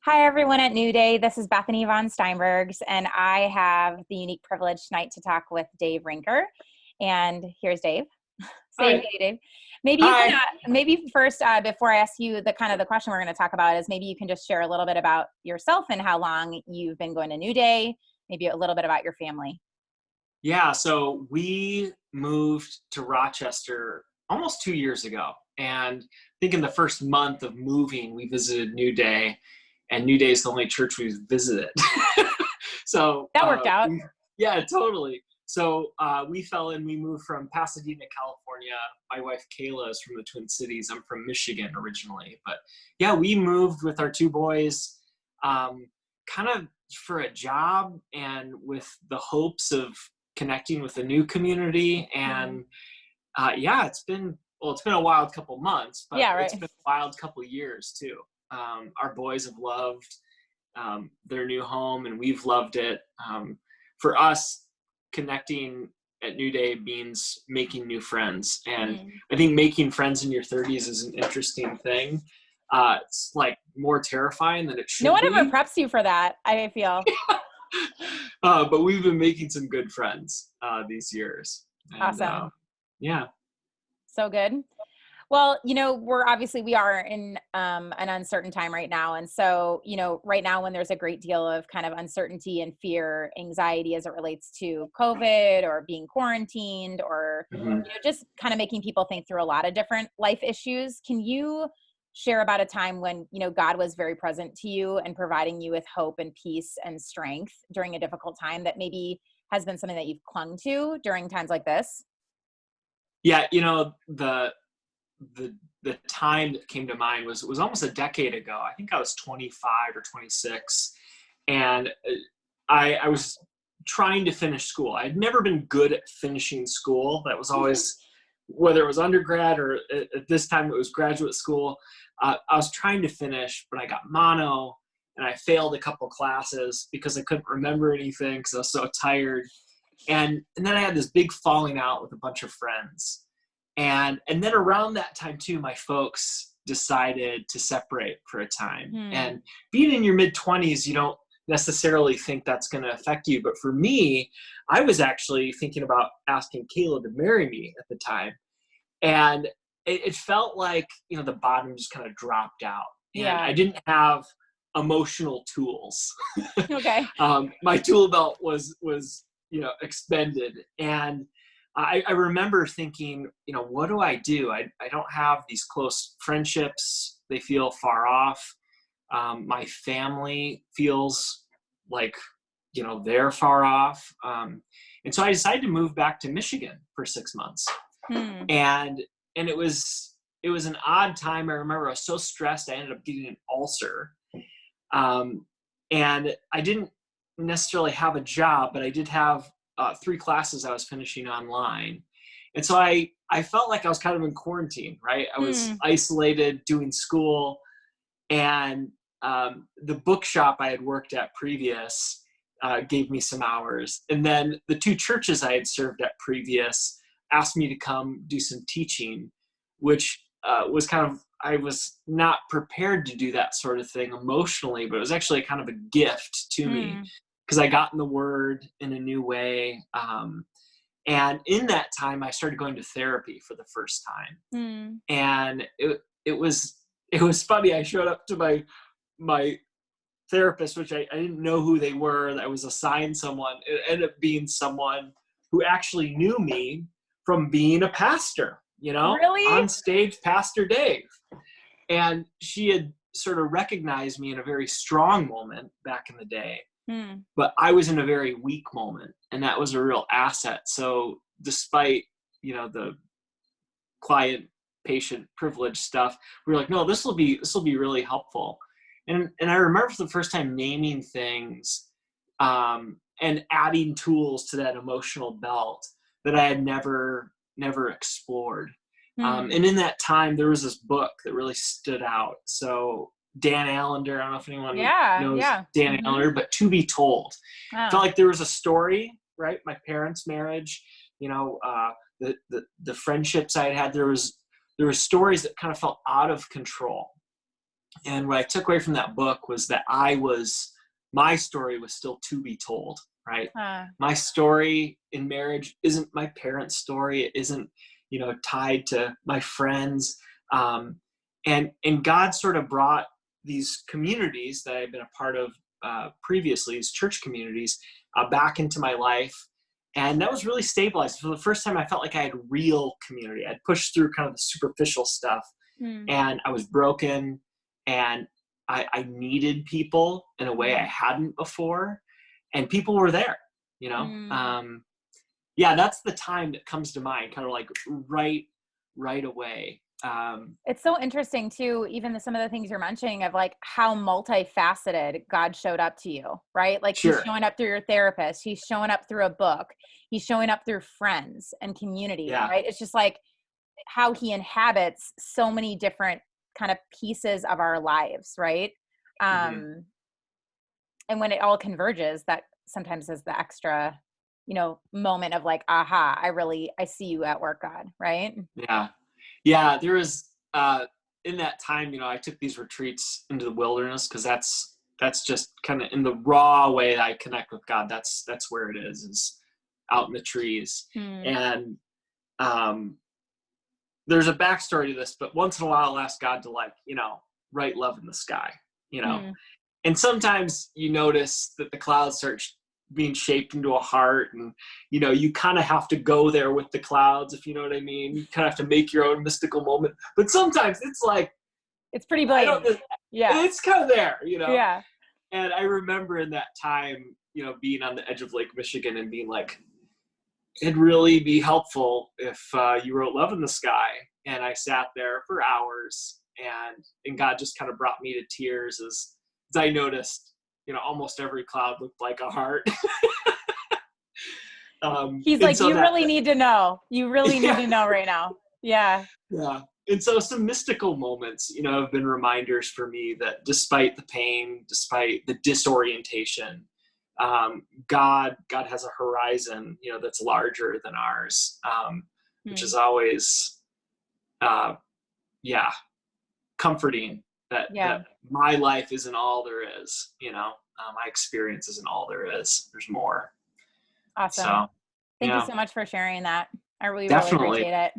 Hi, everyone at New Day. This is Bethany von Steinbergs, and I have the unique privilege tonight to talk with Dave Rinker. And here's Dave. Say Hi. hey, Dave. Maybe you can, Hi. maybe first, before I ask you the question we're going to talk about is maybe you can just share a little bit about yourself and how long you've been going to New Day, maybe a little bit about your family. Yeah, so we moved to Rochester almost 2 years ago. And I think in the first month of moving, we visited New Day, and New Day is the only church we've visited. So, That worked out. yeah, totally. So we fell in, we moved from Pasadena, California. My wife Kayla is from the Twin Cities. I'm from Michigan originally. But yeah, we moved with our two boys, kind of for a job and with the hopes of connecting with a new community. And yeah, it's been a wild couple months, but Yeah, right. it's been a wild couple years too. Our boys have loved their new home, and we've loved it. For us, connecting at New Day means making new friends, and I think making friends in your 30s is an interesting thing. It's like more terrifying than it No should one ever be. preps you for that, I feel. But we've been making some good friends these years. And Awesome. yeah. So good. Well, we are in an uncertain time right now. And so, right now when there's a great deal of kind of uncertainty and fear, anxiety as it relates to COVID or being quarantined or, Mhm. just kind of making people think through a lot of different life issues. Can you share about a time when, God was very present to you and providing you with hope and peace and strength during a difficult time that maybe has been something that you've clung to during times like this? Yeah, the time that came to mind was almost a decade ago. I think I was 25 or 26, and I was trying to finish school. I'd never been good at finishing school. That was always, whether it was undergrad or at this time it was graduate school. I was trying to finish, but I got mono, and I failed a couple classes because I couldn't remember anything because I was so tired. And then I had this big falling out with a bunch of friends. And then around that time too, my folks decided to separate for a time. And being in your mid-20s, you don't necessarily think that's going to affect you. But for me, I was actually thinking about asking Kayla to marry me at the time. And it felt like, the bottom just kind of dropped out. And Yeah. I didn't have emotional tools. Okay. My tool belt was expended. And I remember thinking, what do I do? I don't have these close friendships. They feel far off. My family feels like, they're far off. And so I decided to move back to Michigan for 6 months. Hmm. And it was an odd time. I remember I was so stressed, I ended up getting an ulcer. And I didn't necessarily have a job, but I did have 3 classes I was finishing online. And so I felt like I was kind of in quarantine, right? I was isolated doing school, and the bookshop I had worked at previous gave me some hours. And then the 2 churches I had served at previous asked me to come do some teaching, which was kind of, I was not prepared to do that sort of thing emotionally, but it was actually kind of a gift to me because I got in the Word in a new way. And in that time, I started going to therapy for the first time. And it was funny. I showed up to my therapist, which I didn't know who they were. I was assigned someone. It ended up being someone who actually knew me from being a pastor, Really? on stage, Pastor Dave. And she had sort of recognized me in a very strong moment back in the day. But I was in a very weak moment, and that was a real asset. So despite, the client patient privilege stuff, we were like, no, this will be really helpful. And I remember for the first time naming things and adding tools to that emotional belt that I had never explored. And in that time, there was this book that really stood out. So Dan Allender, I don't know if anyone knows Yeah. Dan Allender, but To Be Told. Oh. Felt like there was a story, right? My parents' marriage, the friendships I had. There were stories that kind of felt out of control. And what I took away from that book was that my story was still to be told, right? Uh, My story in marriage isn't my parents' story. It isn't, tied to my friends. And God sort of brought these communities that I've been a part of previously, these church communities, back into my life. And that was really stabilized. For the first time, I felt like I had real community. I'd pushed through kind of the superficial stuff, mm, and I was broken, and I needed people in a way I mm, hadn't before, and people were there, you know? mm. Yeah, that's the time that comes to mind, kind of like right away. It's so interesting too, even some of the things you're mentioning of like how multifaceted God showed up to you, right? Like he's Sure. showing up through your therapist, he's showing up through a book, he's showing up through friends and community, Yeah. right? It's just like how he inhabits so many different kind of pieces of our lives, right? Hmm. Um, and when it all converges, that sometimes is the extra, moment of like, aha, I see you at work, God, right? Yeah. Yeah. There was, in that time, I took these retreats into the wilderness, because that's just kind of in the raw way that I connect with God. That's where it is out in the trees. Hmm. And um, there's a backstory to this, but once in a while I'll ask God to, like, write love in the sky, you know. Hmm. And sometimes you notice that the clouds start being shaped into a heart, and you kind of have to go there with the clouds, if you know what I mean. You kind of have to make your own mystical moment. But sometimes it's like, It's pretty I don't, blatant. Yeah. it's kind of there, Yeah. And I remember in that time, being on the edge of Lake Michigan and being like, it'd really be helpful if you wrote love in the sky. And I sat there for hours, and God just kind of brought me to tears as I noticed, almost every cloud looked like a heart. He's And like, so you really need to know. You really need yeah, to know right now. Yeah. yeah. And so some mystical moments, have been reminders for me that despite the pain, despite the disorientation, God has a horizon, that's larger than ours, which Hmm. is always, uh, yeah, comforting that Yeah. my life isn't all there is. My experience isn't all there is. There's more. Awesome. So Thank you yeah, so much for sharing that. We really definitely. appreciate it.